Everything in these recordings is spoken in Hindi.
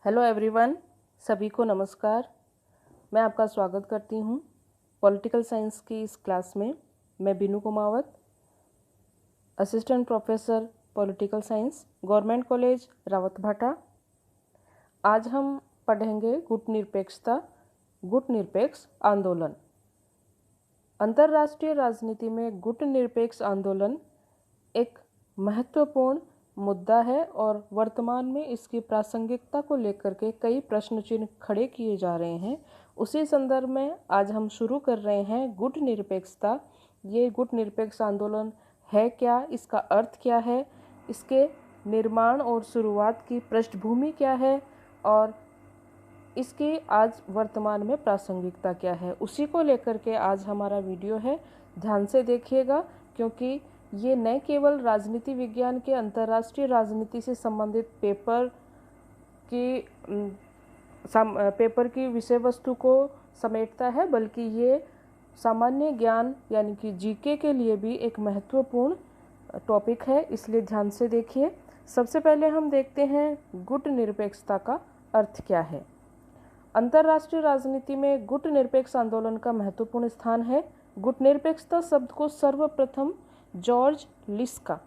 हेलो एवरीवन, सभी को नमस्कार। मैं आपका स्वागत करती हूँ पॉलिटिकल साइंस की इस क्लास में। मैं Binu Kumawat, assistant professor political science, government college Rawatbhata. आज हम पढ़ेंगे गुट निरपेक्षता, गुट निरपेक्ष आंदोलन। अंतर्राष्ट्रीय राजनीति में गुट निरपेक्ष आंदोलन एक महत्वपूर्ण मुद्दा है और वर्तमान में इसकी प्रासंगिकता को लेकर के कई प्रश्न चिन्ह खड़े किए जा रहे हैं। उसी संदर्भ में आज हम शुरू कर रहे हैं गुट निरपेक्षता। ये गुट निरपेक्ष आंदोलन है क्या, इसका अर्थ क्या है, इसके निर्माण और शुरुआत की पृष्ठभूमि क्या है और इसकी आज वर्तमान में प्रासंगिकता क्या है, उसी को लेकर के आज हमारा वीडियो है। ध्यान से देखिएगा, क्योंकि ये न केवल राजनीति विज्ञान के अंतर्राष्ट्रीय राजनीति से संबंधित पेपर की विषय वस्तु को समेटता है, बल्कि ये सामान्य ज्ञान यानी कि जीके के लिए भी एक महत्वपूर्ण टॉपिक है। इसलिए ध्यान से देखिए। सबसे पहले हम देखते हैं गुट निरपेक्षता का अर्थ क्या है। अंतर्राष्ट्रीय राजनीति में गुट निरपेक्ष आंदोलन का महत्वपूर्ण स्थान है। गुट निरपेक्षता शब्द को सर्वप्रथम जॉर्ज लिस्का,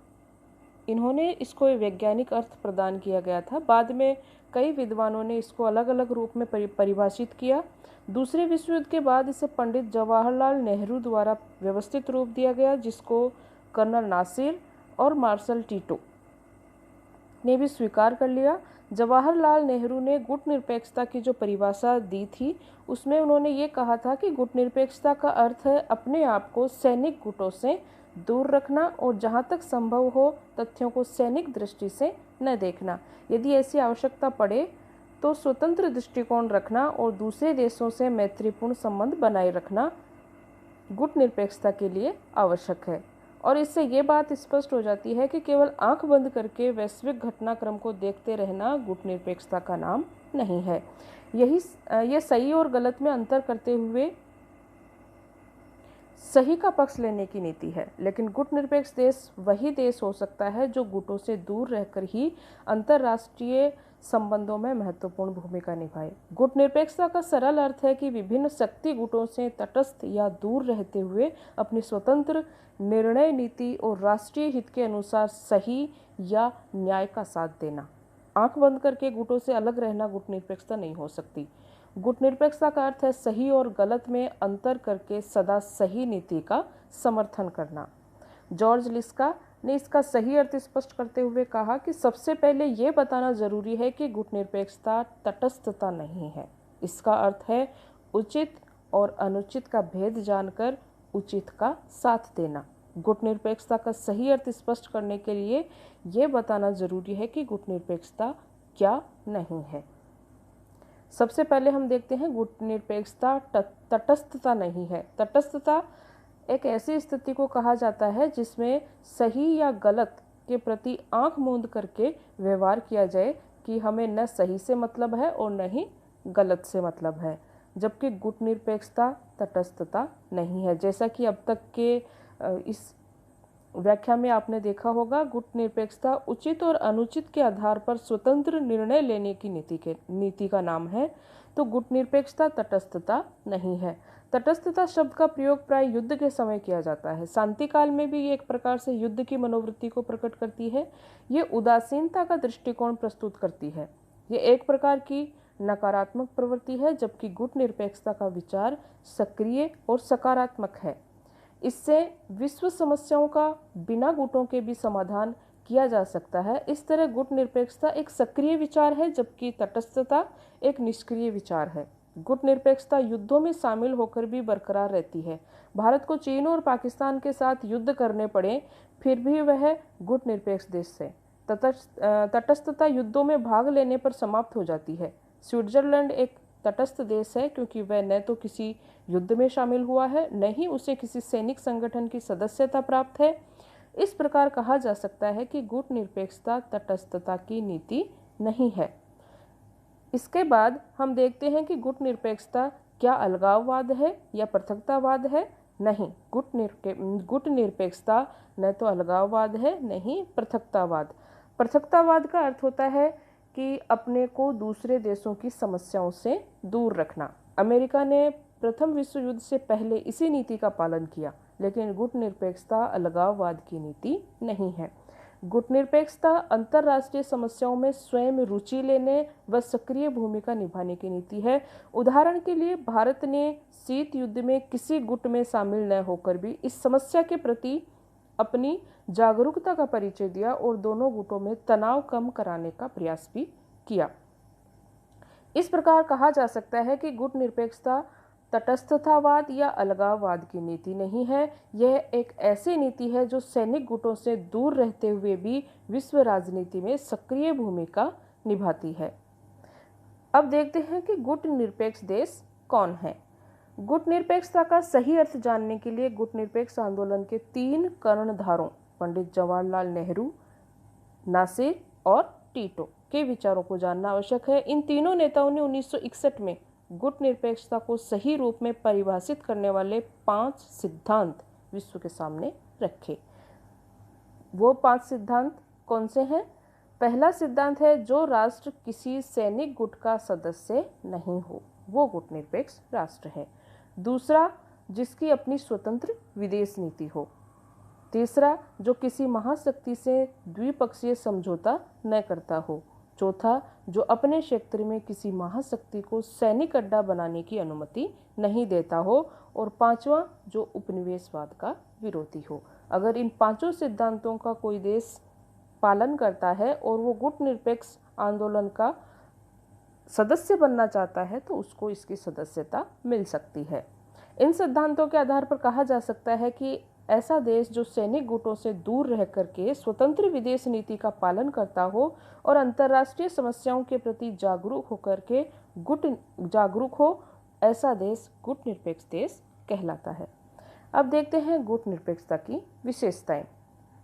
इन्होंने इसको वैज्ञानिक अर्थ प्रदान किया गया था। बाद में कई विद्वानों ने इसको अलग अलग रूप में परिभाषित किया। दूसरे विश्व युद्ध के बाद इसे पंडित जवाहरलाल नेहरू द्वारा व्यवस्थित रूप दिया गया, जिसको कर्नल नासिर और मार्शल टीटो ने भी स्वीकार कर लिया। जवाहरलाल नेहरू ने गुट निरपेक्षता की जो परिभाषा दी थी, उसमें उन्होंने ये कहा था कि गुट निरपेक्षता का अर्थ है अपने आप को सैनिक गुटों से दूर रखना और जहाँ तक संभव हो तथ्यों को सैनिक दृष्टि से न देखना। यदि ऐसी आवश्यकता पड़े तो स्वतंत्र दृष्टिकोण रखना और दूसरे देशों से मैत्रीपूर्ण संबंध बनाए रखना गुट निरपेक्षता के लिए आवश्यक है। और इससे ये बात स्पष्ट हो जाती है कि केवल आंख बंद करके वैश्विक घटनाक्रम को देखते रहना गुट निरपेक्षता का नाम नहीं है। ये सही और गलत में अंतर करते हुए सही का पक्ष लेने की नीति है। लेकिन गुट निरपेक्ष देश वही देश हो सकता है जो गुटों से दूर रहकर ही अंतर्राष्ट्रीय संबंधों में महत्वपूर्ण भूमिका निभाए। गुट निरपेक्षता का सरल अर्थ है कि विभिन्न शक्ति गुटों से तटस्थ या दूर रहते हुए अपनी स्वतंत्र निर्णय नीति और राष्ट्रीय हित के अनुसार सही या न्याय का साथ देना। आंख बंद करके गुटों से अलग रहना गुट निरपेक्षता नहीं हो सकती। गुट निरपेक्षता का अर्थ है सही और गलत में अंतर करके सदा सही नीति का समर्थन करना। जॉर्ज लिस्का ने इसका सही अर्थ स्पष्ट करते हुए कहा कि सबसे पहले ये बताना जरूरी है कि गुट निरपेक्षता तटस्थता नहीं है। इसका अर्थ है उचित और अनुचित का भेद जानकर उचित का साथ देना। गुट निरपेक्षता का सही अर्थ स्पष्ट करने के लिए ये बताना जरूरी है कि गुट निरपेक्षता क्या नहीं है। सबसे पहले हम देखते हैं गुट निरपेक्षता तटस्थता नहीं है। तटस्थता एक ऐसी स्थिति को कहा जाता है जिसमें सही या गलत के प्रति आंख मूंद करके व्यवहार किया जाए कि हमें न सही से मतलब है और न ही गलत से मतलब है, जबकि गुट निरपेक्षता तटस्थता नहीं है। जैसा कि अब तक के इस व्याख्या में आपने देखा होगा, गुट निरपेक्षता उचित और अनुचित के आधार पर स्वतंत्र निर्णय लेने की नीति का नाम है। तो गुट निरपेक्षता तटस्थता नहीं है। तटस्थता शब्द का प्रयोग प्राय युद्ध के समय किया जाता है। शांति काल में भी ये एक प्रकार से युद्ध की मनोवृत्ति को प्रकट करती है। ये उदासीनता का दृष्टिकोण प्रस्तुत करती है। ये एक प्रकार की नकारात्मक प्रवृत्ति है, जबकि गुट निरपेक्षता का विचार सक्रिय और सकारात्मक है। इससे विश्व समस्याओं का बिना गुटों के भी समाधान किया जा सकता है। इस तरह गुट निरपेक्षता एक सक्रिय विचार है, जबकि तटस्थता एक निष्क्रिय विचार है। गुट निरपेक्षता युद्धों में शामिल होकर भी बरकरार रहती है। भारत को चीन और पाकिस्तान के साथ युद्ध करने पड़े, फिर भी वह गुट निरपेक्ष देश है। तटस्थता युद्धों में भाग लेने पर समाप्त हो जाती है। स्विट्जरलैंड एक तटस्थ देश है, क्योंकि वह न तो किसी युद्ध में शामिल हुआ है, न ही उसे किसी सैनिक संगठन की सदस्यता प्राप्त है। इस प्रकार कहा जा सकता है कि गुट निरपेक्षता तटस्थता की नीति नहीं है। इसके बाद हम देखते हैं कि गुट निरपेक्षता क्या अलगाववाद है या पृथकतावाद है। नहीं, गुट निरपेक्षता न तो अलगाववाद है, न ही पृथकतावाद। पृथकतावाद का अर्थ होता है कि अपने को दूसरे देशों की समस्याओं से दूर रखना। अमेरिका ने प्रथम विश्व युद्ध से पहले इसी नीति का पालन किया, लेकिन गुटनिरपेक्षता अलगाववाद की नीति नहीं है। गुटनिरपेक्षता अंतर्राष्ट्रीय समस्याओं में स्वयं रुचि लेने व सक्रिय भूमिका निभाने की नीति है। उदाहरण के लिए भारत ने शीत युद्ध में किसी गुट में शामिल न होकर भी इस समस्या के प्रति अपनी जागरूकता का परिचय दिया और दोनों गुटों में तनाव कम कराने का प्रयास भी किया। इस प्रकार कहा जा सकता है कि गुटनिरपेक्षता तटस्थतावाद या अलगाववाद की नीति नहीं है, यह एक ऐसी नीति है जो सैनिक गुटों से दूर रहते हुए भी विश्व राजनीति में सक्रिय भूमिका निभाती है। अब देखते हैं कि गुटनिरपेक्ष देश कौन है। गुटनिरपेक्षता का सही अर्थ जानने के लिए गुटनिरपेक्ष आंदोलन के 3 कर्णधारों पंडित जवाहरलाल नेहरू, नासिर और टीटो के विचारों को जानना आवश्यक है। इन तीनों नेताओं ने 1961 में गुटनिरपेक्षता को सही रूप में परिभाषित करने वाले 5 सिद्धांत विश्व के सामने रखे। वो 5 सिद्धांत कौन से हैं? पहला सिद्धांत है, जो राष्ट्र किसी सैनिक गुट का सदस्य नहीं हो वो गुटनिरपेक्ष राष्ट्र है। दूसरा, जिसकी अपनी स्वतंत्र विदेश नीति हो। तीसरा, जो किसी महाशक्ति से द्विपक्षीय समझौता न करता हो। चौथा, जो अपने क्षेत्र में किसी महाशक्ति को सैनिक अड्डा बनाने की अनुमति नहीं देता हो। और पांचवा, जो उपनिवेशवाद का विरोधी हो। अगर इन 5 सिद्धांतों का कोई देश पालन करता है और वो गुटनिरपेक्ष आंदोलन का सदस्य बनना चाहता है तो उसको इसकी सदस्यता मिल सकती है। इन सिद्धांतों के आधार पर कहा जा सकता है कि ऐसा देश जो सैनिक गुटों से दूर रह करके स्वतंत्र विदेश नीति का पालन करता हो और अंतर्राष्ट्रीय समस्याओं के प्रति जागरूक होकर के जागरूक हो, ऐसा देश गुटनिरपेक्ष देश कहलाता है। अब देखते हैं गुटनिरपेक्षता की विशेषताएं।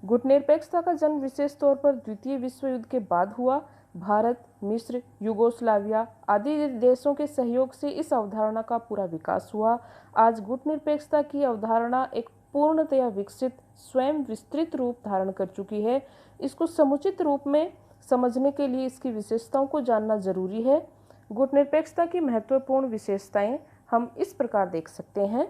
गुटनिरपेक्षता का जन्म विशेष तौर पर द्वितीय विश्व युद्ध के बाद हुआ। भारत, मिस्र, युगोस्लाविया आदि देशों के सहयोग से इस अवधारणा का पूरा विकास हुआ। आज गुटनिरपेक्षता की अवधारणा एक पूर्णतया विकसित, स्वयं विस्तृत रूप धारण कर चुकी है। इसको समुचित रूप में समझने के लिए इसकी विशेषताओं को जानना जरूरी है। गुटनिरपेक्षता की महत्वपूर्ण विशेषताएं हम इस प्रकार देख सकते हैं।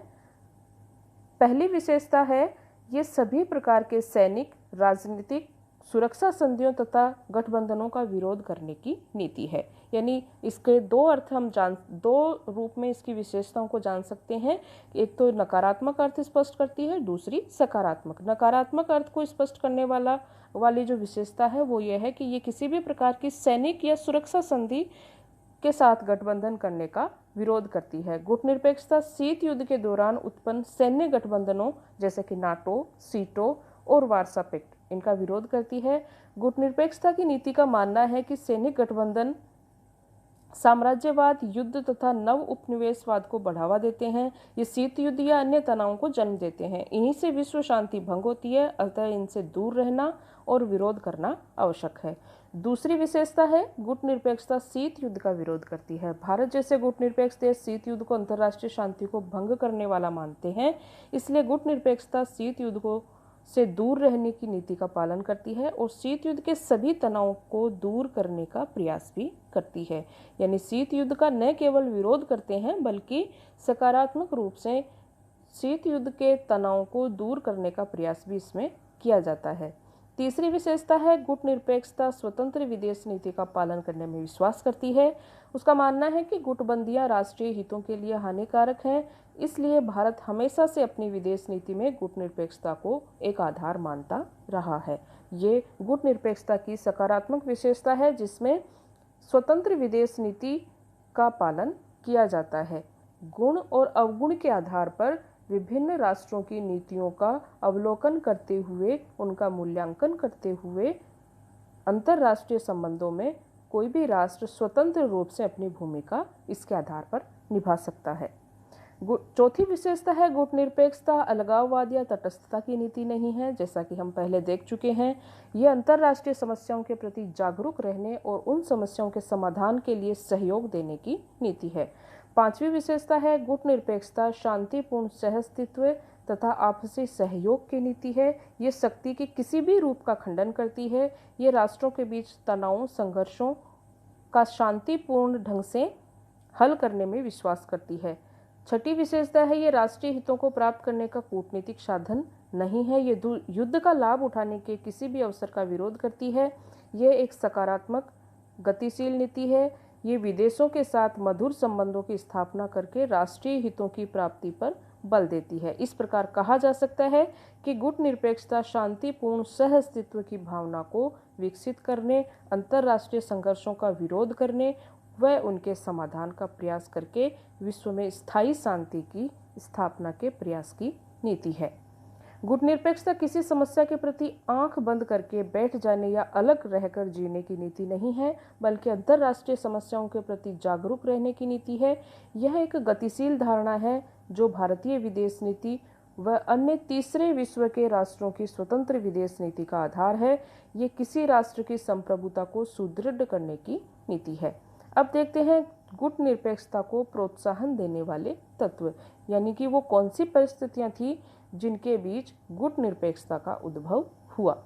पहली विशेषता है, ये सभी प्रकार के सैनिक, राजनीतिक, सुरक्षा संधियों तथा गठबंधनों का विरोध करने की नीति है। यानी इसके 2 अर्थ हम 2 रूप में इसकी विशेषताओं को जान सकते हैं। एक तो नकारात्मक अर्थ स्पष्ट करती है, दूसरी सकारात्मक। नकारात्मक अर्थ को स्पष्ट करने वाली जो विशेषता है वो ये है कि ये किसी भी प्रकार की सैनिक या सुरक्षा संधि के साथ गठबंधन करने का विरोध करती है। गुटनिरपेक्षता शीत युद्ध के दौरान उत्पन्न सैन्य गठबंधनों जैसे कि नाटो, सीटो और वार्सा पैक्ट इनका विरोध करती है। गुटनिरपेक्षता की नीति का मानना है कि सैनिक गठबंधन साम्राज्यवाद, युद्ध तथा नव उपनिवेशवाद को बढ़ावा देते हैं। ये शीत युद्ध या अन्य तनावों को जन्म देते हैं। इन्हीं से विश्व शांति भंग होती है, अतः इनसे दूर रहना और विरोध करना आवश्यक है। दूसरी विशेषता है, गुटनिरपेक्षता शीत युद्ध का विरोध करती है। भारत जैसे गुटनिरपेक्ष देश शीत युद्ध को अंतर्राष्ट्रीय शांति को भंग करने वाला मानते हैं, इसलिए गुटनिरपेक्षता शीत युद्ध को से दूर रहने की नीति का पालन करती है और शीत युद्ध के सभी तनावों को दूर करने का प्रयास भी करती है। यानी शीत युद्ध का न केवल विरोध करते हैं बल्कि सकारात्मक रूप से शीत युद्ध के तनावों को दूर करने का प्रयास भी इसमें किया जाता है। तीसरी विशेषता है, गुटनिरपेक्षता स्वतंत्र विदेश नीति का पालन करने में विश्वास करती है। उसका मानना है कि गुटबंदियां राष्ट्रीय हितों के लिए हानिकारक हैं, इसलिए भारत हमेशा से अपनी विदेश नीति में गुटनिरपेक्षता को एक आधार मानता रहा है। ये गुटनिरपेक्षता की सकारात्मक विशेषता है जिसमें स्वतंत्र विदेश नीति का पालन किया जाता है। गुण और अवगुण के आधार पर विभिन्न राष्ट्रों की नीतियों का अवलोकन करते हुए, उनका मूल्यांकन करते हुए अंतर्राष्ट्रीय संबंधों में कोई भी राष्ट्र स्वतंत्र रूप से अपनी भूमिका इसके आधार पर निभा सकता है। चौथी विशेषता है, गुटनिरपेक्षता अलगाववाद या तटस्थता की नीति नहीं है। जैसा कि हम पहले देख चुके हैं, यह अंतर्राष्ट्रीय समस्याओं के प्रति जागरूक रहने और उन समस्याओं के समाधान के लिए सहयोग देने की नीति है। पांचवी विशेषता है, गुटनिरपेक्षता शांतिपूर्ण सहअस्तित्व तथा आपसी सहयोग की नीति है। ये शक्ति के किसी भी रूप का खंडन करती है। ये राष्ट्रों के बीच तनावों, संघर्षों का शांतिपूर्ण ढंग से हल करने में विश्वास करती है। छठी विशेषता है, ये राष्ट्रीय हितों को प्राप्त करने का कूटनीतिक साधन नहीं है। ये युद्ध का लाभ उठाने के किसी भी अवसर का विरोध करती है। यह एक सकारात्मक गतिशील नीति है। ये विदेशों के साथ मधुर संबंधों की स्थापना करके राष्ट्रीय हितों की प्राप्ति पर बल देती है। इस प्रकार कहा जा सकता है कि गुटनिरपेक्षता शांतिपूर्ण सह अस्तित्व की भावना को विकसित करने, अंतर्राष्ट्रीय संघर्षों का विरोध करने व उनके समाधान का प्रयास करके विश्व में स्थायी शांति की स्थापना के प्रयास की नीति है। गुटनिरपेक्षता किसी समस्या के प्रति आंख बंद करके बैठ जाने या अलग रहकर जीने की नीति नहीं है, बल्कि अंतर्राष्ट्रीय समस्याओं के प्रति जागरूक रहने की नीति है। यह एक गतिशील धारणा है जो भारतीय विदेश नीति व अन्य तीसरे विश्व के राष्ट्रों की स्वतंत्र विदेश नीति का आधार है। ये किसी राष्ट्र की संप्रभुता को सुदृढ़ करने की नीति है। अब देखते हैं गुटनिरपेक्षता को प्रोत्साहन देने वाले तत्व, यानी कि वो कौन सी परिस्थितियां थी जिनके बीच गुटनिरपेक्षता का उद्भव हुआ।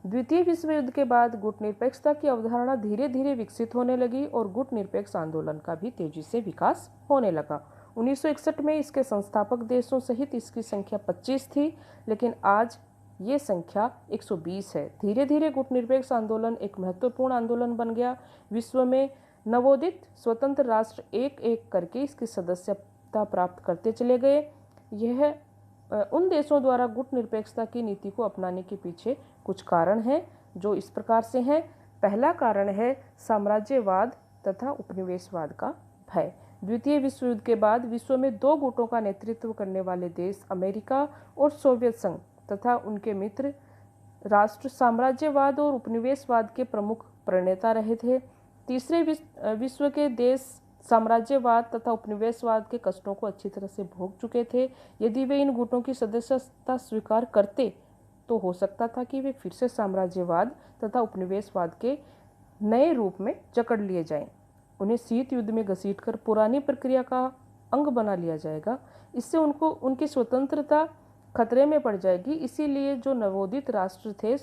द्वितीय विश्व युद्ध के बाद गुटनिरपेक्षता की अवधारणा धीरे धीरे विकसित होने लगी और गुटनिरपेक्ष आंदोलन का भी तेजी से विकास होने लगा। 1961 में इसके संस्थापक देशों सहित इसकी संख्या 25 थी, लेकिन आज ये संख्या 120 है। धीरे धीरे गुटनिरपेक्ष आंदोलन एक महत्वपूर्ण आंदोलन बन गया। विश्व में नवोदित स्वतंत्र राष्ट्र एक एक करके इसकी सदस्यता प्राप्त करते चले गए। यह उन देशों द्वारा गुटनिरपेक्षता की नीति को अपनाने के पीछे कुछ कारण हैं जो इस प्रकार से हैं। पहला कारण है साम्राज्यवाद तथा उपनिवेशवाद का भय। द्वितीय विश्व युद्ध के बाद विश्व में दो गुटों का नेतृत्व करने वाले देश अमेरिका और सोवियत संघ तथा उनके मित्र राष्ट्र साम्राज्यवाद और उपनिवेशवाद के प्रमुख प्रणेता रहे थे। तीसरे विश्व के देश साम्राज्यवाद तथा उपनिवेशवाद के कष्टों को अच्छी तरह से भोग चुके थे। यदि वे इन गुटों की सदस्यता स्वीकार करते तो हो सकता था कि वे फिर से साम्राज्यवाद तथा उपनिवेशवाद के नए रूप में जकड़ लिए जाएं। उन्हें शीत युद्ध में घसीटकर पुरानी प्रक्रिया का अंग बना लिया जाएगा। इससे उनकी स्वतंत्रता खतरे में पड़ जाएगी। इसीलिए जो नवोदित राष्ट्र थे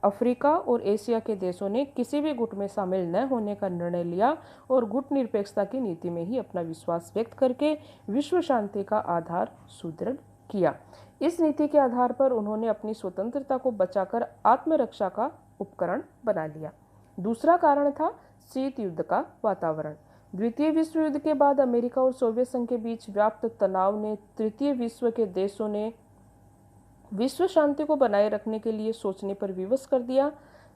अफ्रीका और एशिया के देशों ने किसी भी गुट में शामिल न होने का निर्णय लिया और गुटनिरपेक्षता की नीति में ही अपना विश्वास व्यक्त करके विश्व शांति का आधार सुदृढ़ किया। इस नीति के आधार पर उन्होंने अपनी स्वतंत्रता को बचाकर आत्मरक्षा का उपकरण बना लिया। दूसरा कारण था शीत युद्ध का वातावरण। द्वितीय विश्व युद्ध के बाद अमेरिका और सोवियत संघ के बीच व्याप्त तनाव ने तृतीय विश्व के देशों ने विश्व शांति को बनाए रखने के लिए सोचने पर विवश कर दिया।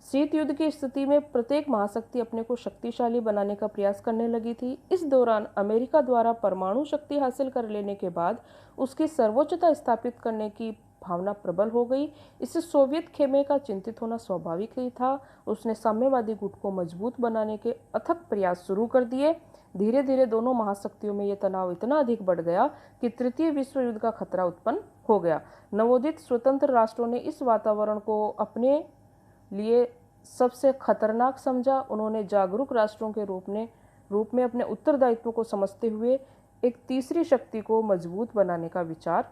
शीत युद्ध की स्थिति में प्रत्येक महाशक्ति अपने को शक्तिशाली बनाने का प्रयास करने लगी थी। इस दौरान अमेरिका द्वारा परमाणु शक्ति हासिल कर लेने के बाद उसकी सर्वोच्चता स्थापित करने की भावना प्रबल हो गई। इससे सोवियत खेमे का चिंतित होना स्वाभाविक ही था। उसने साम्यवादी गुट को मजबूत बनाने के अथक प्रयास शुरू कर दिए। धीरे धीरे दोनों महाशक्तियों में यह तनाव इतना अधिक बढ़ गया कि तृतीय विश्व युद्ध का खतरा उत्पन्न हो गया। नवोदित स्वतंत्र राष्ट्रों ने इस वातावरण को अपने लिए सबसे खतरनाक समझा। उन्होंने जागरूक राष्ट्रों के रूप में अपने उत्तरदायित्व को समझते हुए एक तीसरी शक्ति को मजबूत बनाने का विचार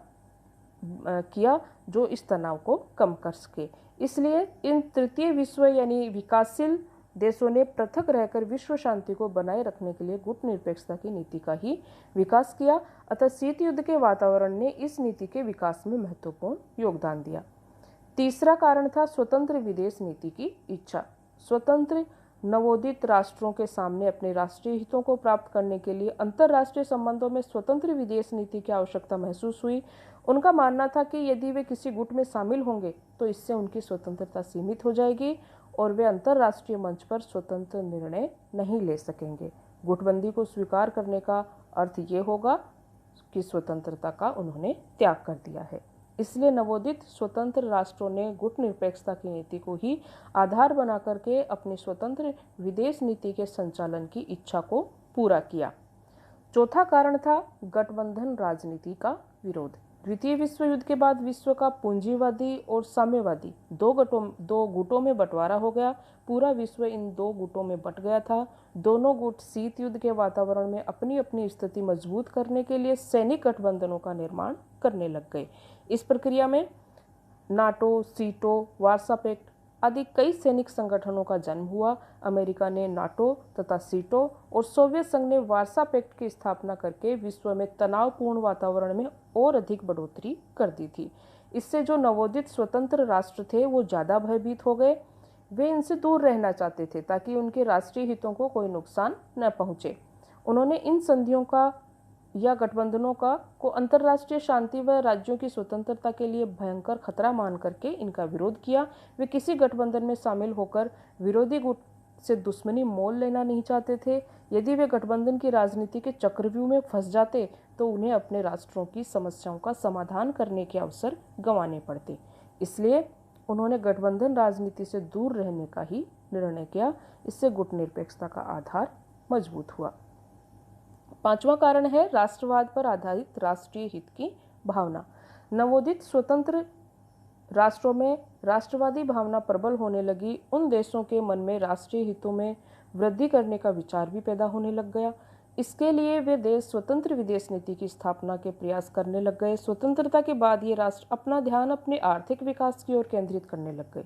किया जो इस तनाव को कम कर सके। इसलिए इन तृतीय विश्व यानी विकासशील देशों ने पृथक रहकर विश्व शांति को बनाए रखने के लिए गुटनिरपेक्षता की नीति का ही विकास किया। अतः शीत युद्ध के वातावरण ने इस नीति के विकास में महत्वपूर्ण योगदान दिया। तीसरा कारण था स्वतंत्र विदेश नीति की इच्छा। स्वतंत्र नवोदित राष्ट्रों के सामने अपने राष्ट्रीय हितों को प्राप्त करने के लिए अंतर्राष्ट्रीय संबंधों में स्वतंत्र विदेश नीति की आवश्यकता महसूस हुई। उनका मानना था कि यदि वे किसी गुट में शामिल होंगे तो इससे उनकी स्वतंत्रता सीमित हो जाएगी और वे अंतर्राष्ट्रीय मंच पर स्वतंत्र निर्णय नहीं ले सकेंगे। गुटबंदी को स्वीकार करने का अर्थ ये होगा कि स्वतंत्रता का उन्होंने त्याग कर दिया है। इसलिए नवोदित स्वतंत्र राष्ट्रों ने गुटनिरपेक्षता की नीति को ही आधार बना करके अपनी स्वतंत्र विदेश नीति के संचालन की इच्छा को पूरा किया। चौथा कारण था गठबंधन राजनीति का विरोध। द्वितीय विश्व युद्ध के बाद विश्व का पूंजीवादी और साम्यवादी दो गुटों में बंटवारा हो गया। पूरा विश्व इन दो गुटों में बंट गया था। दोनों गुट शीत युद्ध के वातावरण में अपनी अपनी स्थिति मजबूत करने के लिए सैनिक गठबंधनों का निर्माण करने लग गए। इस प्रक्रिया में नाटो, सीटो, वार्सा पैक्ट आदि कई सैनिक संगठनों का जन्म हुआ। अमेरिका ने नाटो तथा सीटो और सोवियत संघ ने वार्सा पैक्ट की स्थापना करके विश्व में तनावपूर्ण वातावरण में और अधिक बढ़ोतरी कर दी थी। इससे जो नवोदित स्वतंत्र राष्ट्र थे वो ज़्यादा भयभीत हो गए। वे इनसे दूर रहना चाहते थे ताकि उनके राष्ट्रीय हितों को कोई नुकसान न पहुंचे। उन्होंने इन संधियों का या गठबंधनों को अंतर्राष्ट्रीय शांति व राज्यों की स्वतंत्रता के लिए भयंकर खतरा मान करके इनका विरोध किया। वे किसी गठबंधन में शामिल होकर विरोधी गुट से दुश्मनी मोल लेना नहीं चाहते थे। यदि वे गठबंधन की राजनीति के चक्रव्यूह में फंस जाते तो उन्हें अपने राष्ट्रों की समस्याओं का समाधान करने के अवसर गंवाने पड़ते। इसलिए उन्होंने गठबंधन राजनीति से दूर रहने का ही निर्णय किया। इससे गुटनिरपेक्षता का आधार मजबूत हुआ। पांचवा कारण है राष्ट्रवाद पर आधारित राष्ट्रीय हित की भावना। नवोदित स्वतंत्र राष्ट्रों में राष्ट्रवादी भावना प्रबल होने लगी। उन देशों के मन में राष्ट्रीय हितों में वृद्धि करने का विचार भी पैदा होने लग गया। इसके लिए वे देश स्वतंत्र विदेश नीति की स्थापना के प्रयास करने लग गए। स्वतंत्रता के बाद ये राष्ट्र अपना ध्यान अपने आर्थिक विकास की ओर केंद्रित करने लग गए।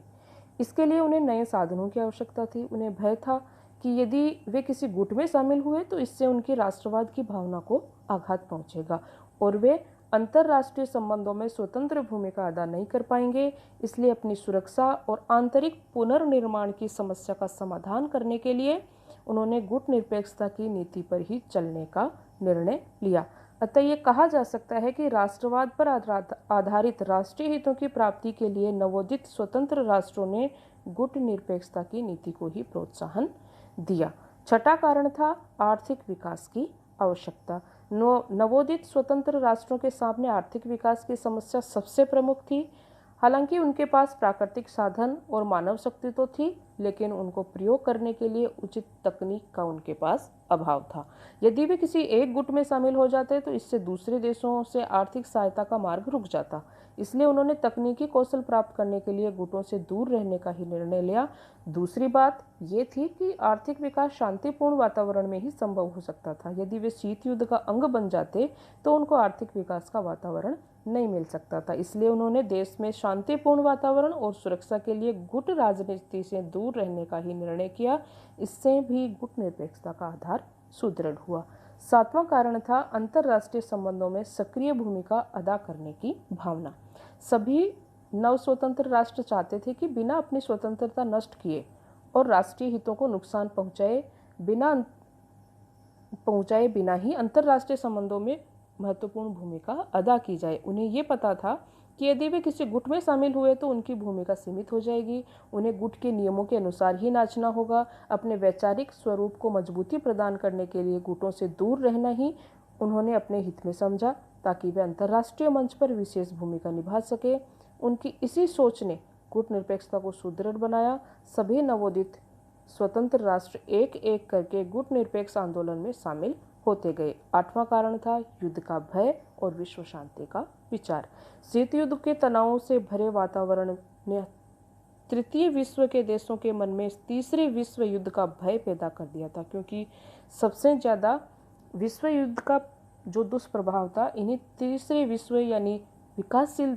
इसके लिए उन्हें नए साधनों की आवश्यकता थी। उन्हें भय था कि यदि वे किसी गुट में शामिल हुए तो इससे उनकी राष्ट्रवाद की भावना को आघात पहुंचेगा और वे अंतर्राष्ट्रीय संबंधों में स्वतंत्र भूमिका अदा नहीं कर पाएंगे। इसलिए अपनी सुरक्षा और आंतरिक पुनर्निर्माण की समस्या का समाधान करने के लिए उन्होंने गुटनिरपेक्षता की नीति पर ही चलने का निर्णय लिया। अतः ये कहा जा सकता है कि राष्ट्रवाद पर आधारित राष्ट्रीय हितों की प्राप्ति के लिए नवोदित स्वतंत्र राष्ट्रों ने गुटनिरपेक्षता की नीति को ही प्रोत्साहन दिया। छठा कारण था आर्थिक विकास की आवश्यकता। नवोदित स्वतंत्र राष्ट्रों के सामने आर्थिक विकास की समस्या सबसे प्रमुख थी। हालांकि उनके पास प्राकृतिक साधन और मानव शक्ति तो थी, लेकिन उनको प्रयोग करने के लिए उचित तकनीक का उनके पास अभाव था। यदि वे किसी एक गुट में शामिल हो जाते तो इससे दूसरे देशों से आर्थिक सहायता का मार्ग रुक जाता। इसलिए उन्होंने तकनीकी कौशल प्राप्त करने के लिए गुटों से दूर रहने का ही निर्णय लिया। दूसरी बात ये थी कि आर्थिक विकास शांतिपूर्ण वातावरण में ही संभव हो सकता था। यदि वे शीत युद्ध का अंग बन जाते तो उनको आर्थिक विकास का वातावरण नहीं मिल सकता था। इसलिए उन्होंने देश में शांतिपूर्ण वातावरण और सुरक्षा के लिए गुट राजनीति से दूर रहने का ही निर्णय किया। इससे भी गुटनिरपेक्षता का आधार सुदृढ़ हुआ। सातवां कारण था अंतर्राष्ट्रीय संबंधों में सक्रिय भूमिका अदा करने की भावना। सभी नव स्वतंत्र राष्ट्र चाहते थे कि बिना अपनी स्वतंत्रता नष्ट किए और राष्ट्रीय हितों को नुकसान पहुंचाए बिना ही अंतर्राष्ट्रीय संबंधों में महत्वपूर्ण भूमिका अदा की जाए। उन्हें ये पता था कि यदि वे किसी गुट में शामिल हुए तो उनकी भूमिका सीमित हो जाएगी। उन्हें गुट के नियमों के अनुसार ही नाचना होगा। अपने वैचारिक स्वरूप को मजबूती प्रदान करने के लिए गुटों से दूर रहना ही उन्होंने अपने हित में समझा, ताकि वे अंतर्राष्ट्रीय मंच पर विशेष भूमिका निभा सके। उनकी इसी सोच ने गुटनिरपेक्षता को सुदृढ़ बनाया। सभी नवोदित स्वतंत्र राष्ट्र एक एक करके गुटनिरपेक्ष आंदोलन में शामिल होते गए। आठवां कारण था युद्ध का भय और विश्व शांति का विचार। शीत युद्ध के तनावों से भरे वातावरण ने तृतीय विश्व के देशों के मन में तीसरे विश्व युद्ध का भय पैदा कर दिया था, क्योंकि सबसे ज़्यादा विश्व युद्ध का जो दुष्प्रभाव था इन्हीं तीसरे विश्व यानी विकासशील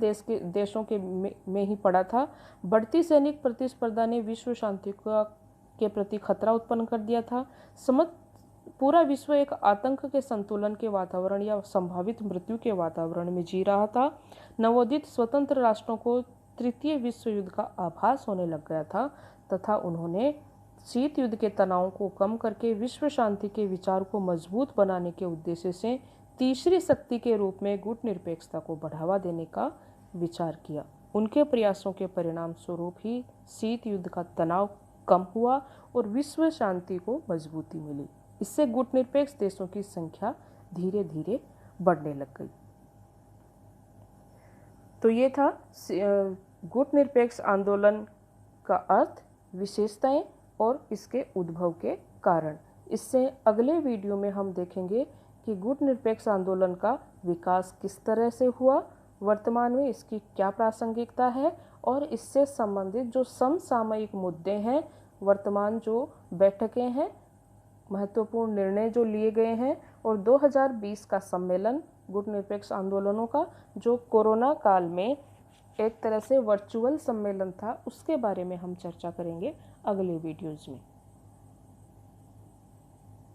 देशों में ही पड़ा था। बढ़ती सैनिक प्रतिस्पर्धा ने विश्व शांति के प्रति खतरा उत्पन्न कर दिया था। पूरा विश्व एक आतंक के संतुलन के वातावरण या संभावित मृत्यु के वातावरण में जी रहा था। नवोदित स्वतंत्र राष्ट्रों को तृतीय विश्व युद्ध का आभास होने लग गया था तथा उन्होंने शीत युद्ध के तनाव को कम करके विश्व शांति के विचार को मजबूत बनाने के उद्देश्य से तीसरी शक्ति के रूप में गुटनिरपेक्षता को बढ़ावा देने का विचार किया। उनके प्रयासों के परिणाम स्वरूप ही शीत युद्ध का तनाव कम हुआ और विश्व शांति को मजबूती मिली। इससे गुटनिरपेक्ष देशों की संख्या धीरे धीरे बढ़ने लग गई। तो ये था गुटनिरपेक्ष आंदोलन का अर्थ, विशेषताएं और इसके उद्भव के कारण। इससे अगले वीडियो में हम देखेंगे कि गुटनिरपेक्ष आंदोलन का विकास किस तरह से हुआ, वर्तमान में इसकी क्या प्रासंगिकता है और इससे संबंधित जो समसामयिक मुद्दे हैं, वर्तमान जो बैठकें हैं, महत्वपूर्ण निर्णय जो लिए गए हैं और 2020 का सम्मेलन गुटनिरपेक्ष आंदोलनों का जो कोरोना काल में एक तरह से वर्चुअल सम्मेलन था, उसके बारे में हम चर्चा करेंगे अगले वीडियोज़ में।